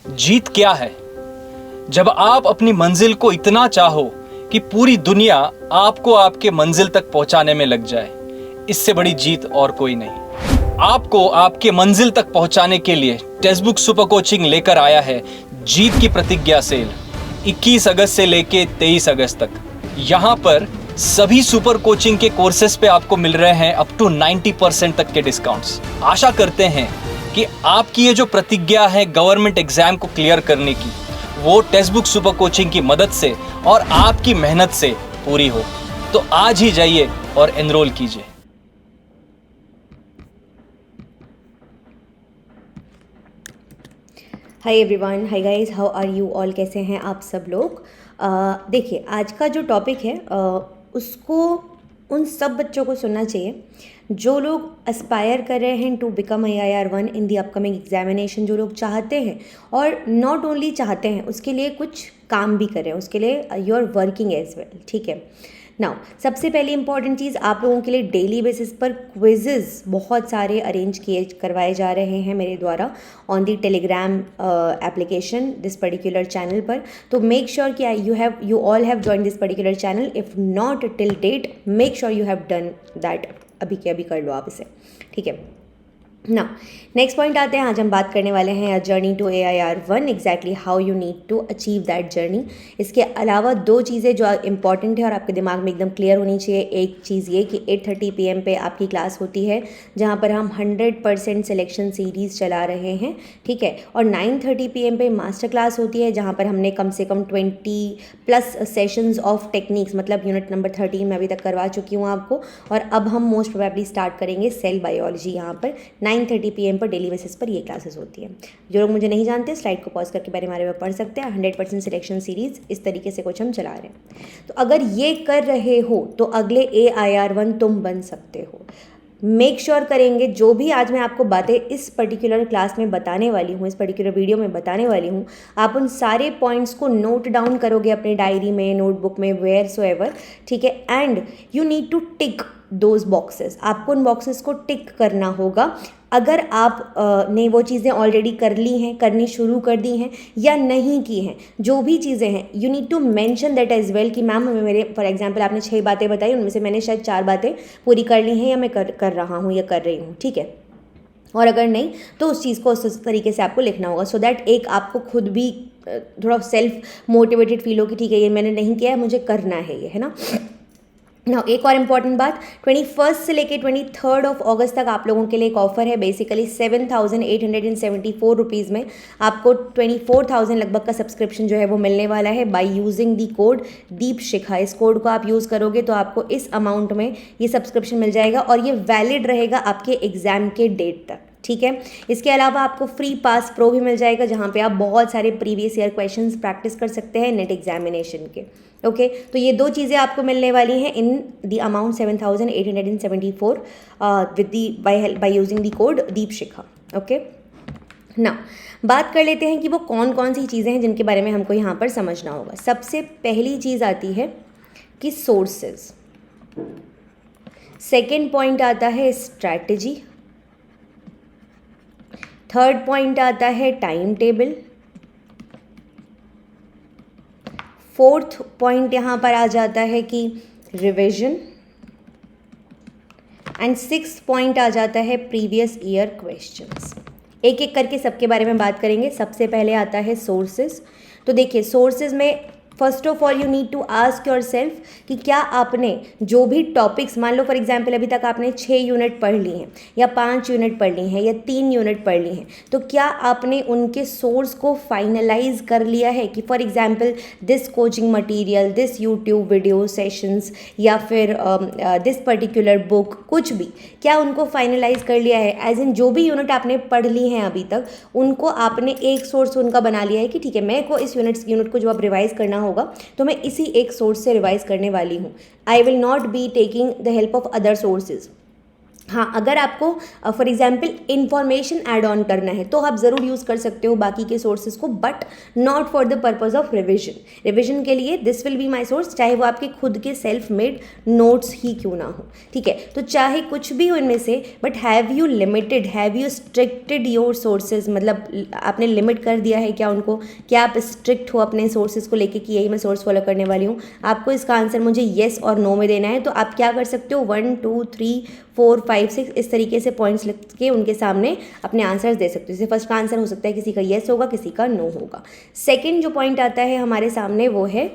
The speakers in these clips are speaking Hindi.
जीत क्या है? जब आप अपनी मंजिल को इतना चाहो कि पूरी दुनिया आपको आपके मंजिल तक पहुंचाने में लग जाए, इससे बड़ी जीत और कोई नहीं। आपको आपके मंजिल तक पहुंचाने के लिए टेक्स्ट बुक सुपर कोचिंग लेकर आया है जीत की प्रतिज्ञा सेल 21 अगस्त से लेके 23 अगस्त तक। यहाँ पर सभी सुपर कोचिंग के कोर्सेज पे आपको मिल रहे हैं अप टू 90% तक के डिस्काउंट्स। आशा करते हैं कि आपकी ये जो प्रतिज्ञा है गवर्नमेंट एग्जाम को क्लियर करने की, वो टेक्स्ट बुक सुपर कोचिंग की मदद से और आपकी मेहनत से पूरी हो। तो आज ही जाइए और एनरोल कीजिए। Hi everyone, hi guys, how are you all? कैसे हैं आप सब लोग? देखिए, आज का जो टॉपिक है उसको उन सब बच्चों को सुनना चाहिए जो लोग एस्पायर कर रहे हैं to become AIR1 in the upcoming examination, जो लोग चाहते हैं और नॉट ओनली चाहते हैं, उसके लिए कुछ काम भी करें, उसके लिए you are working as well. ठीक है। नाउ, सबसे पहली इंपॉर्टेंट चीज़, आप लोगों के लिए डेली बेसिस पर क्विजेज़ बहुत सारे अरेंज करवाए जा रहे हैं मेरे द्वारा on the Telegram application this particular channel पर। तो मेक श्योर कि you all have join this particular channel. If not till date, make sure you have done that. अभी के अभी कर लो आप इसे। ठीक है ना। नेक्स्ट पॉइंट आते हैं। आज हम बात करने वाले हैं journey to AIR1, exactly how you need to achieve that journey. इसके अलावा दो चीज़ें जो इंपॉर्टेंट है और आपके दिमाग में एकदम क्लियर होनी चाहिए। एक चीज़ ये कि 8:30 PM पे आपकी क्लास होती है जहाँ पर हम 100% सिलेक्शन सीरीज़ चला रहे हैं। ठीक है। और 9:30 PM पे मास्टर क्लास होती है जहाँ पर हमने कम से कम 20+ सेशंस ऑफ टेक्निक्स, मतलब यूनिट नंबर 13 मैं अभी तक करवा चुकी हूँ आपको, और अब हम मोस्ट प्रोबेबली स्टार्ट करेंगे सेल बायोलॉजी। यहाँ पर 9:30 PM पर डेली बेसिस पर ये क्लासेस होती है। जो लोग मुझे नहीं जानते, स्लाइड को पॉज करके बारे में पढ़ सकते हैं। 100% सिलेक्शन सीरीज़ इस तरीके से कुछ हम चला रहे हैं। तो अगर ये कर रहे हो तो अगले AIR1 तुम बन सकते हो। मेक श्योर करेंगे जो भी आज मैं आपको बातें इस पर्टिकुलर क्लास में बताने वाली हूँ, इस पर्टिकुलर वीडियो में बताने वाली हूँ, आप उन सारे पॉइंट्स को नोट डाउन करोगे अपने डायरी में, नोटबुक में, वेयर सो एवर। ठीक है। And you need to tick those boxes. आपको उन बॉक्सेस को टिक करना होगा। अगर आप ने वो चीज़ें ऑलरेडी कर ली हैं, करनी शुरू कर दी हैं या नहीं की हैं, जो भी चीज़ें हैं, you need to mention that as well कि मैम मेरे फॉर एग्जांपल आपने 6 बातें बताई, उनमें से मैंने शायद 4 बातें पूरी कर ली हैं या मैं कर रहा हूँ या कर रही हूँ। ठीक है। और अगर नहीं तो उस चीज़ को उस तरीके से आपको लिखना होगा, सो दैट एक आपको खुद भी थोड़ा सेल्फ मोटिवेटेड फील हो कि ठीक है, ये मैंने नहीं किया है, मुझे करना है ये, है ना। ना, एक और इम्पॉर्टेंट बात, 21 से लेके 23 अगस्त तक आप लोगों के लिए एक ऑफर है। बेसिकली 7,874 रुपीज़ में आपको 24,000 लगभग का सब्सक्रिप्शन जो है वो मिलने वाला है बाय यूजिंग दी कोड दीप शिखा। इस कोड को आप यूज़ करोगे तो आपको इस अमाउंट में ये सब्सक्रिप्शन मिल जाएगा और ये वैलिड रहेगा आपके एग्ज़ाम के डेट तक। ठीक है। इसके अलावा आपको फ्री पास प्रो भी मिल जाएगा जहाँ पे आप बहुत सारे प्रीवियस ईयर क्वेश्चंस प्रैक्टिस कर सकते हैं नेट एग्जामिनेशन के। ओके। तो ये दो चीज़ें आपको मिलने वाली हैं in the amount 7,874 with the by using the code Deep Shikha. Okay ना, बात कर लेते हैं कि वो कौन कौन सी चीज़ें हैं जिनके बारे में हमको यहाँ पर समझना होगा। सबसे पहली चीज़ आती है कि सोर्सेज। सेकेंड पॉइंट आता है स्ट्रैटेजी। थर्ड पॉइंट आता है टाइम टेबल। फोर्थ पॉइंट यहाँ पर आ जाता है कि रिवीजन। एंड सिक्स्थ पॉइंट आ जाता है प्रीवियस ईयर क्वेश्चंस। एक एक करके सबके बारे में बात करेंगे। सबसे पहले आता है सोर्सेज। तो देखिए, सोर्सेज में first of all you need to ask yourself कि क्या आपने जो भी टॉपिक्स, मान लो फॉर एग्जांपल अभी तक आपने 6 यूनिट पढ़ ली हैं या 5 यूनिट पढ़ ली हैं या 3 यूनिट पढ़ ली हैं, तो क्या आपने उनके सोर्स को फाइनलाइज कर लिया है कि for example this coaching material, this YouTube video sessions या फिर दिस पर्टिकुलर बुक, कुछ भी, क्या उनको फाइनलाइज कर लिया है? एज इन जो भी यूनिट आपने पढ़ ली हैं अभी तक, उनको आपने एक सोर्स उनका बना लिया है कि ठीक है, मेरे को इस यूनिट को जब आप रिवाइज करना होगा तो मैं इसी एक सोर्स से रिवाइज करने वाली हूँ। I will not be taking the help of other sources. हाँ, अगर आपको for example information add on करना है तो आप ज़रूर यूज़ कर सकते हो बाकी के सोर्सेज को, but not for the purpose of revision. Revision के लिए this will be my source, चाहे वो आपके खुद के सेल्फ मेड नोट्स ही क्यों ना हो, ठीक है। तो चाहे कुछ भी हो इनमें से, but have you limited, have you restricted your sources, मतलब आपने लिमिट कर दिया है क्या उनको, क्या आप स्ट्रिक्ट हो अपने सोर्सेज को लेके कि यही मैं सोर्स फॉलो करने वाली हूँ। आपको इसका आंसर मुझे येस और नो में देना है। तो आप क्या कर सकते हो, 1 2 3 4 5 6 इस तरीके से पॉइंट्स लिख के उनके सामने अपने आंसर्स दे सकते हो। जैसे फर्स्ट का आंसर हो सकता है किसी का येस होगा, किसी का नो होगा। सेकंड जो पॉइंट आता है हमारे सामने वो है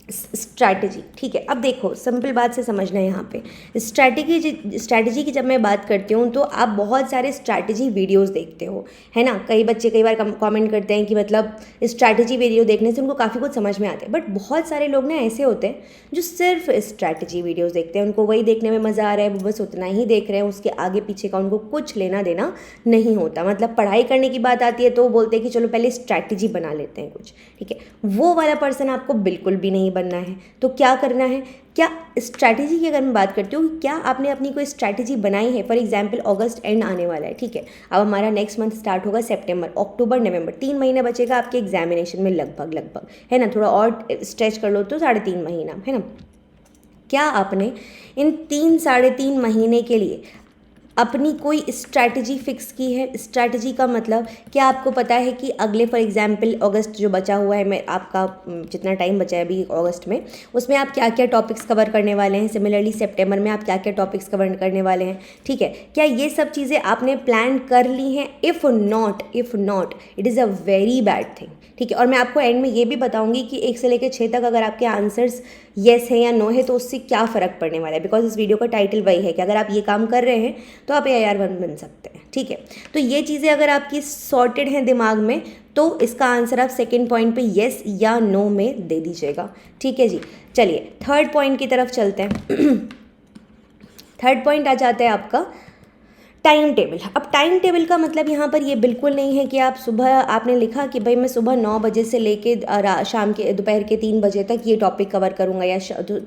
स्ट्रैटेजी, ठीक है। अब देखो सिंपल बात से समझना है यहाँ पे स्ट्रैटेजी की जब मैं बात करती हूँ तो आप बहुत सारे स्ट्रैटेजी वीडियोस देखते हो, है ना। कई बच्चे कई बार कमेंट करते हैं कि मतलब स्ट्रैटेजी वीडियो देखने से उनको काफ़ी कुछ समझ में आता है, बट बहुत सारे लोग ना ऐसे होते हैं जो सिर्फ स्ट्रैटेजी वीडियोज़ देखते हैं, उनको वही देखने में मज़ा आ रहा है, वो बस उतना ही देख रहे हैं, उसके आगे पीछे का उनको कुछ लेना देना नहीं होता। मतलब पढ़ाई करने की बात आती है तो वो बोलते हैं कि चलो पहले स्ट्रैटेजी बना लेते हैं कुछ, ठीक है। वो वाला पर्सन आपको बिल्कुल भी नहीं बनना है। तो क्या करना है, क्या स्ट्रैटेजी की अगर मैं बात करती हूँ, क्या आपने अपनी कोई स्ट्रैटेजी बनाई है। फॉर एग्जांपल अगस्त एंड आने वाला है, ठीक है। अब हमारा नेक्स्ट मंथ स्टार्ट होगा सितंबर, अक्टूबर, नवंबर, 3 महीने बचेगा आपके एग्जामिनेशन में लगभग, है ना। थोड़ा और स्ट्रेच कर लो तो 3.5 महीना, है ना। क्या आपने इन 3-3.5 महीने के लिए अपनी कोई स्ट्रैटेजी फिक्स की है। स्ट्रैटेजी का मतलब क्या आपको पता है कि अगले फॉर एग्जांपल अगस्त जो बचा हुआ है, मैं आपका जितना टाइम बचा है अभी अगस्त में, उसमें आप क्या क्या टॉपिक्स कवर करने वाले हैं। सिमिलरली सितंबर में आप क्या क्या टॉपिक्स कवर करने वाले हैं, ठीक है। क्या ये सब चीज़ें आपने प्लान कर ली हैं। If not it is a very bad thing, ठीक है। और मैं आपको एंड में ये भी बताऊंगी कि 1 से लेकर 6 तक अगर आपके आंसर्स येस है या नो है तो उससे क्या फ़र्क पड़ने वाला है। बिकॉज इस वीडियो का टाइटल वही है कि अगर आप ये काम कर रहे हैं तो आप AIR1 बन सकते हैं, ठीक है। तो ये चीज़ें अगर आपकी सॉर्टेड हैं दिमाग में तो इसका आंसर आप सेकंड पॉइंट पे येस या नो में दे दीजिएगा, ठीक है जी। चलिए थर्ड पॉइंट की तरफ चलते हैं। थर्ड पॉइंट आ जाता है आपका टाइम टेबल। अब टाइम टेबल का मतलब यहाँ पर ये बिल्कुल नहीं है कि आप सुबह आपने लिखा कि भाई मैं सुबह 9 बजे से लेके शाम के दोपहर के 3 बजे तक ये टॉपिक कवर करूँगा, या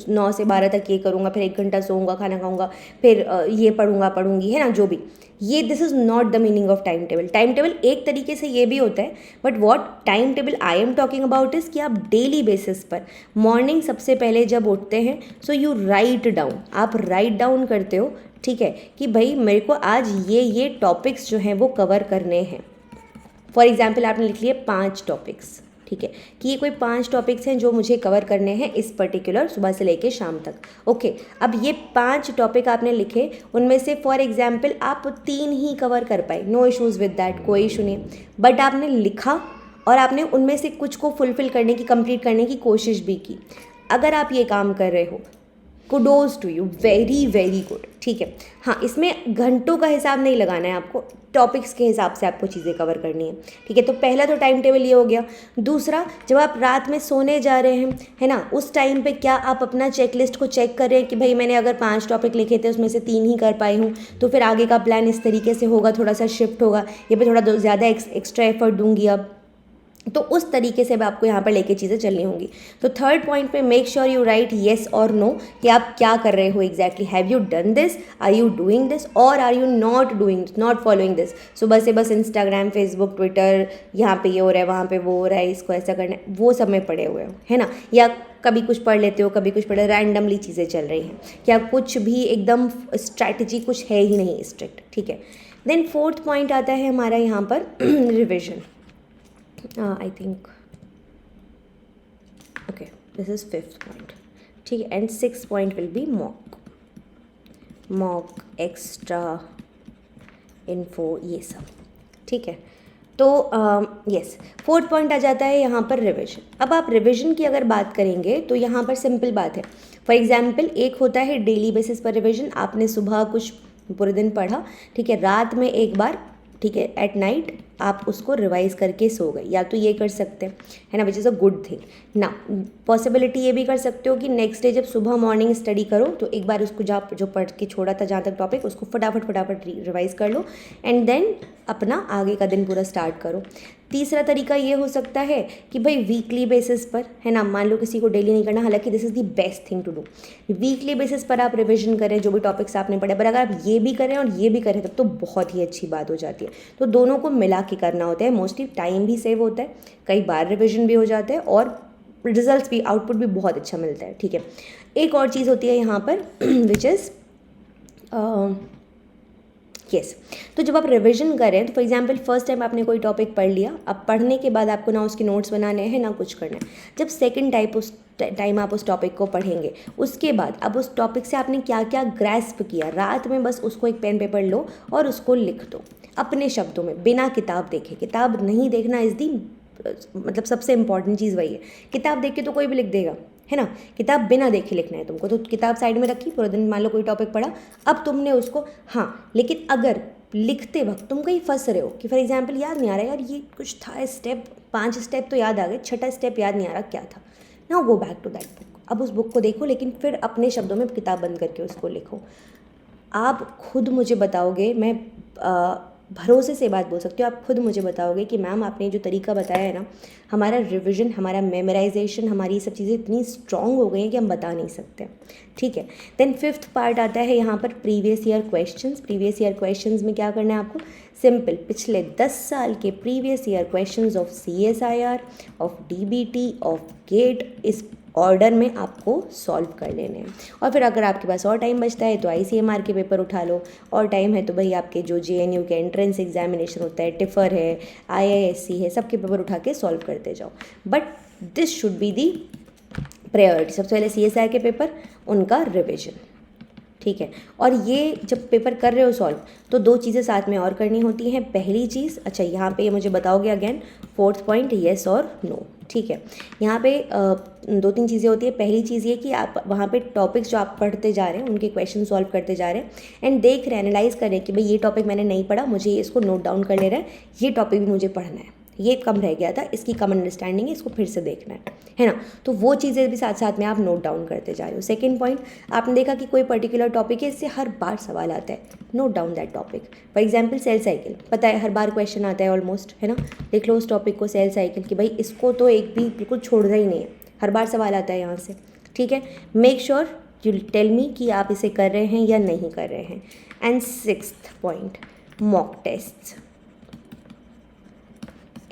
9 से 12 तक ये करूँगा, फिर 1 घंटा सोऊंगा, खाना खाऊंगा, फिर ये पढ़ूंगी, है ना, जो भी। ये this is not the meaning of time table. Time table एक तरीके से ये भी होता है, but what time table I am talking about is कि आप डेली बेसिस पर मॉर्निंग सबसे पहले जब उठते हैं सो यू राइट डाउन, आप राइट डाउन करते हो, ठीक है, कि भाई मेरे को आज ये टॉपिक्स जो हैं वो कवर करने हैं। फॉर एग्जाम्पल आपने लिख लिए 5 टॉपिक्स, ठीक है, कि ये कोई 5 टॉपिक्स हैं जो मुझे कवर करने हैं इस पर्टिकुलर सुबह से लेके शाम तक। ओके, अब ये 5 टॉपिक आपने लिखे, उनमें से फॉर एग्जाम्पल आप 3 ही कवर कर पाए, नो इशूज़ विद दैट, कोई इशू नहीं। बट आपने लिखा और आपने उनमें से कुछ को फुलफिल करने की, कंप्लीट करने की कोशिश भी की। अगर आप ये काम कर रहे हो, kudos to you, very very good, ठीक है। हाँ, इसमें घंटों का हिसाब नहीं लगाना है आपको, टॉपिक्स के हिसाब से आपको चीज़ें कवर करनी है, ठीक है। तो पहला तो टाइम टेबल ये हो गया। दूसरा, जब आप रात में सोने जा रहे हैं, है ना, उस टाइम पे क्या आप अपना चेकलिस्ट को चेक कर रहे हैं कि भाई मैंने अगर 5 टॉपिक लिखे थे उसमें से 3 ही कर पाई हूँ, तो फिर आगे का प्लान इस तरीके से होगा, थोड़ा सा शिफ्ट होगा, ये पे थोड़ा ज़्यादा एक्स्ट्रा एफर्ट दूंगी अब, तो उस तरीके से भी आपको यहाँ पर लेके चीज़ें चलनी होंगी। तो थर्ड पॉइंट पे make sure you write yes और नो, कि आप क्या कर रहे हो exactly. Have you done this, are you doing this, और are you not doing, not following this. सुबह से बस इंस्टाग्राम, फेसबुक, ट्विटर, यहाँ पे ये हो रहा है, वहाँ पे वो हो रहा है, इसको ऐसा करना है, वो सब में पड़े हुए हो, है ना। या कभी कुछ पढ़ लेते हो, कभी कुछ पढ़, रैंडमली चीज़ें चल रही हैं, क्या कुछ भी एकदम स्ट्रैटेजी कुछ है ही नहीं स्ट्रिक्ट, ठीक है। देन फोर्थ पॉइंट आता है हमारा यहाँ पर revision. I think okay, this is 5th point, ठीक है। And 6th point will be mock extra info, ये सब, ठीक है। तो यस, 4th पॉइंट आ जाता है यहाँ पर रिविजन। अब आप रिविजन की अगर बात करेंगे तो यहाँ पर सिंपल बात है। फॉर एग्जाम्पल एक होता है डेली बेसिस पर रिविजन, आपने सुबह कुछ पूरे दिन पढ़ा, ठीक है, रात में एक बार, ठीक है, एट नाइट आप उसको रिवाइज करके सो गए, या तो ये कर सकते हैं, है ना, which is a good thing ना। पॉसिबिलिटी ये भी कर सकते हो कि नेक्स्ट डे जब सुबह मॉर्निंग स्टडी करो तो एक बार उसको जो पढ़ के छोड़ा था जहाँ तक टॉपिक, उसको फटाफट रिवाइज कर लो एंड देन अपना आगे का दिन पूरा स्टार्ट करो। तीसरा तरीका ये हो सकता है कि भाई वीकली बेसिस पर, है ना, मान लो किसी को डेली नहीं करना, हालांकि this is the best thing to do, weekly basis पर आप रिविजन करें जो भी टॉपिक्स आपने पढ़े। पर अगर आप ये भी करें और ये भी करें तब तो बहुत ही अच्छी बात हो जाती है। तो दोनों को मिला के करना होता है, मोस्टली टाइम भी सेव होता है, कई बार रिविजन भी हो जाता है और रिजल्ट्स भी, आउटपुट भी बहुत अच्छा मिलता है। ठीक है, एक और चीज़ होती है यहाँ पर विच इज़ यस, तो जब आप रिवीजन करें तो फॉर एग्जांपल फर्स्ट टाइम आपने कोई टॉपिक पढ़ लिया, अब पढ़ने के बाद आपको ना उसके नोट्स बनाने हैं ना कुछ करना है। जब सेकंड टाइम आप उस टॉपिक को पढ़ेंगे, उसके बाद अब उस टॉपिक से आपने क्या क्या ग्रैस्प किया, रात में बस उसको एक पेन पेपर लो और उसको लिख दो अपने शब्दों में, बिना किताब देखे। किताब नहीं देखना इज़ दी मतलब सबसे इंपॉर्टेंट चीज़ वही है। किताब देख के तो कोई भी लिख देगा, है ना, किताब बिना देखे लिखना है तुमको। तो किताब साइड में रखी, पूरा दिन मान लो कोई टॉपिक पढ़ा, अब तुमने उसको, हाँ, लेकिन अगर लिखते वक्त तुम कहीं फंस रहे हो कि फॉर एग्जांपल याद नहीं आ रहा यार ये कुछ था स्टेप, 5 स्टेप तो याद आ गए, 6ठा स्टेप याद नहीं आ रहा क्या था, now go back to that book. अब उस बुक को देखो, लेकिन फिर अपने शब्दों में किताब बंद करके उसको लिखो। आप खुद मुझे बताओगे, मैं भरोसे से बात बोल सकती हूँ, आप खुद मुझे बताओगे कि मैम आपने जो तरीका बताया है ना, हमारा रिवीजन, हमारा मेमोराइजेशन, हमारी ये सब चीज़ें इतनी स्ट्रॉन्ग हो गई हैं कि हम बता नहीं सकते। ठीक है, देन 5th पार्ट आता है यहाँ पर previous year questions. Previous year questions में क्या करना है आपको, सिंपल पिछले 10 साल के previous year questions of CSIR, of DBT, of GATE, इस ऑर्डर में आपको सॉल्व कर लेने हैं। और फिर अगर आपके पास और टाइम बचता है तो ICMR के पेपर उठा लो, और टाइम है तो भाई आपके जो JNU के एंट्रेंस एग्जामिनेशन होता है, टिफ़र है, IISc है, सबके पेपर उठा के सॉल्व करते जाओ। But this should be the priority. सबसे पहले CSIR के पेपर, उनका रिविजन। ठीक है, और ये जब पेपर कर रहे हो सॉल्व तो 2 चीज़ें साथ में और करनी होती हैं। पहली चीज़, अच्छा यहाँ पे ये मुझे बताओगे अगेन 4th पॉइंट, येस और नो। ठीक है, यहाँ पे 2-3 चीज़ें होती है। पहली चीज़ ये कि आप वहाँ पे टॉपिक्स जो आप पढ़ते जा रहे हैं उनके क्वेश्चन सॉल्व करते जा रहे हैं एंड देख रहे हैं, एनालाइज कर रहे हैं कि भाई ये टॉपिक मैंने नहीं पढ़ा, मुझे इसको नोट डाउन कर ले रहा है, ये टॉपिक भी मुझे पढ़ना है, ये कम रह गया था, इसकी कम अंडरस्टैंडिंग है, इसको फिर से देखना है ना। तो वो चीज़ें भी साथ साथ में आप नोट डाउन करते जा रहे हो। सेकंड पॉइंट, आपने देखा कि कोई पर्टिकुलर टॉपिक है, इससे हर बार सवाल आता है, note down that topic. For example cell cycle, पता है हर बार क्वेश्चन आता है ऑलमोस्ट, है ना, देख लो उस टॉपिक को, सेल साइकिल कि भाई इसको तो एक भी बिल्कुल छोड़ना ही नहीं है, हर बार सवाल आता है यहाँ से। ठीक है, make sure you tell me कि आप इसे कर रहे हैं या नहीं कर रहे हैं। And 6th point, mock test,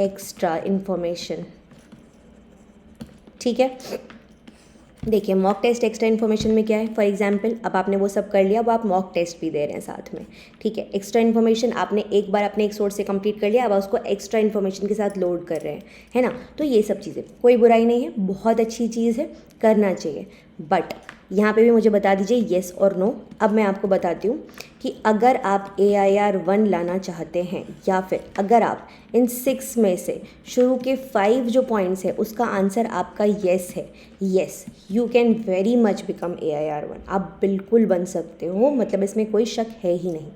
extra information. ठीक है, देखिए मॉक टेस्ट एक्स्ट्रा इन्फॉर्मेशन में क्या है, फॉर एग्जांपल अब आपने वो सब कर लिया, अब आप मॉक टेस्ट भी दे रहे हैं साथ में। ठीक है, एक्स्ट्रा इन्फॉर्मेशन आपने एक बार अपने एक सोर्स से कंप्लीट कर लिया, अब उसको एक्स्ट्रा इन्फॉर्मेशन के साथ लोड कर रहे हैं, है ना। तो ये सब चीज़ें कोई बुराई नहीं है, बहुत अच्छी चीज़ है, करना चाहिए। बट यहाँ पे भी मुझे बता दीजिए येस और नो। अब मैं आपको बताती हूँ कि अगर आप AIR 1 लाना चाहते हैं, या फिर अगर आप इन 6 में से शुरू के 5 जो पॉइंट्स है उसका आंसर आपका येस है, yes, you can very much become AIR 1। आप बिल्कुल बन सकते हो, मतलब इसमें कोई शक है ही नहीं।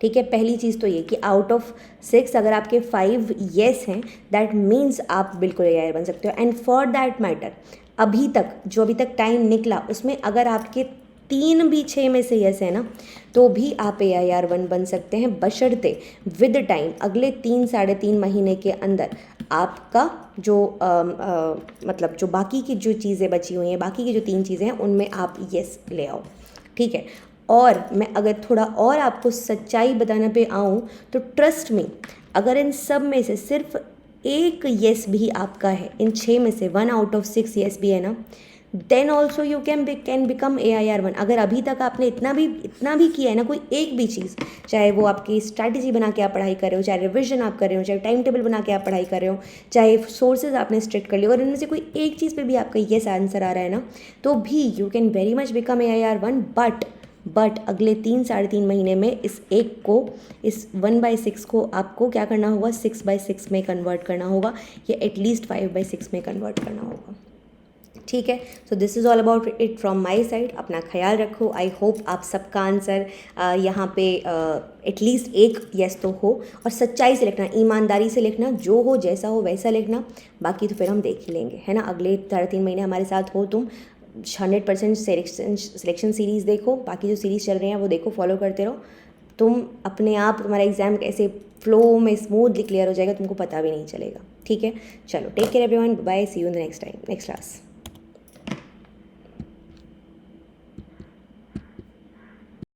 ठीक है, पहली चीज़ तो ये कि आउट ऑफ 6 अगर आपके 5 येस हैं, दैट मीन्स आप बिल्कुल AIR बन सकते हो। एंड फॉर दैट मैटर अभी तक टाइम निकला उसमें अगर आपके 3 भी 6 में से यस है ना, तो भी आप AIR 1 बन सकते हैं, बशर्ते विद टाइम अगले 3-3.5 महीने के अंदर आपका जो मतलब जो बाकी की जो चीज़ें बची हुई हैं, बाकी की जो 3 चीज़ें हैं उनमें आप यस ले आओ। ठीक है, और मैं अगर थोड़ा और आपको सच्चाई बताने पे आऊँ तो ट्रस्ट मी, अगर इन सब में से सिर्फ एक येस भी आपका है, इन 6 में से 1 आउट ऑफ 6 येस भी है ना, then also you can become AIR 1। अगर अभी तक आपने इतना भी किया है ना, कोई एक भी चीज़, चाहे वो आपकी स्ट्रैटेजी बना के आप पढ़ाई कर रहे हो, चाहे रिविजन आप कर रहे हो, चाहे टाइम टेबल बना के आप पढ़ाई कर रहे हो, चाहे सोर्सेज आपने स्ट्रिक्ट कर लिए, और इनमें से कोई एक चीज़ पे भी आपका येस आंसर आ रहा है ना, तो भी you can very much become AIR 1। But अगले 3-3.5 महीने में इस 1/6 को आपको क्या करना होगा, 6/6 में कन्वर्ट करना होगा, या एटलीस्ट 5/6 में कन्वर्ट करना होगा। ठीक है। So this is all about it from my side. अपना ख्याल रखो। आई होप आप सबका आंसर यहाँ पे एटलीस्ट एक येस तो हो, और सच्चाई से लिखना, ईमानदारी से लिखना, जो हो जैसा हो वैसा लिखना। बाकी तो फिर हम देख ही लेंगे, है ना। अगले 3.5 महीने हमारे साथ हो तुम। 100% सिलेक्शन सीरीज़ देखो, बाकी जो सीरीज़ चल रही हैं वो देखो, फॉलो करते रहो। तुम अपने आप, तुम्हारा एग्ज़ाम कैसे फ्लो में स्मूथली क्लियर हो जाएगा, तुमको पता भी नहीं चलेगा। ठीक है, चलो, take care everyone, bye, see you in the next time, next class.